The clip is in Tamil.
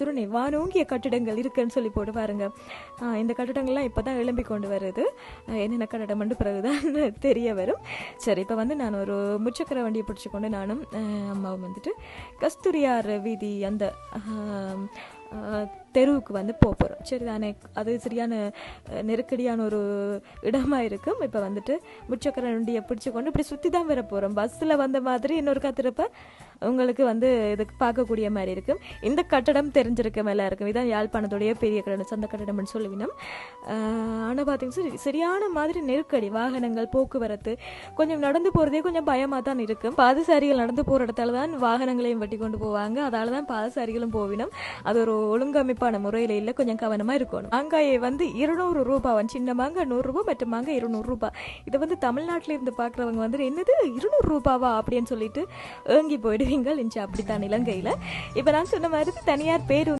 துருணை வானோங்கிய கட்டிடங்கள் இருக்குன்னு சொல்லி போட்டு பாருங்க. இந்த கட்டிடங்கள்லாம் இப்போ தான் எழும்பி கொண்டு வருது. என்னென்ன கட்டிடம் பிறகுதான் தெரிய வரும். சரி, இப்போ வந்து நான் ஒரு முச்சக்கர வண்டியை பிடிச்சி கொண்டு நானும் அம்மாவும் வந்துட்டு கஸ்தூரியார் வீதி அந்த தெருவுக்கு வந்து போகிறோம். சரி தானே, அது சரியான நெருக்கடியான ஒரு இடமா இருக்கும். இப்போ வந்துட்டு முச்சக்கர வண்டியை பிடிச்சி கொண்டு இப்படி சுற்றி தான் வர போகிறோம். பஸ்ஸில் வந்த மாதிரி இன்னொரு கத்திருப்ப உங்களுக்கு வந்து இதுக்கு பார்க்கக்கூடிய மாதிரி இருக்கும். இந்த கட்டடம் தெரிஞ்சிருக்க மேலே இருக்கும். இதான் யாழ்ப்பாணத்துடைய பெரிய கட்டடம், சொந்த கட்டடம்னு சொல்லுவினோம். ஆனால் பார்த்தீங்கன்னா சரியான மாதிரி நெருக்கடி, வாகனங்கள் போக்குவரத்து, கொஞ்சம் நடந்து போகிறதே கொஞ்சம் பயமாக தான் இருக்கும். பாதசாரிகள் நடந்து போகிற இடத்துல தான் வாகனங்களையும் வெட்டி கொண்டு போவாங்க. அதால தான் பாதசாரிகளும் போவினோம். அது ஒரு ஒழுங்கமைப்பான முறையில் இல்லை, கொஞ்சம் கவனமாக இருக்கணும். மாங்காயை வந்து 200 ரூபாய், சின்ன மாங்காய் 100 ரூபாய், மற்ற மாங்காய் 200 ரூபாய். இதை வந்து தமிழ்நாட்டில் இருந்து பார்க்குறவங்க வந்து என்னது 200 ரூபாவா அப்படின்னு சொல்லிட்டு ஏங்கி போயிடுவீங்க. அப்படித்தான் இலங்கையில். இப்போ நான் சொன்ன மாதிரி தனியார் பேருந்து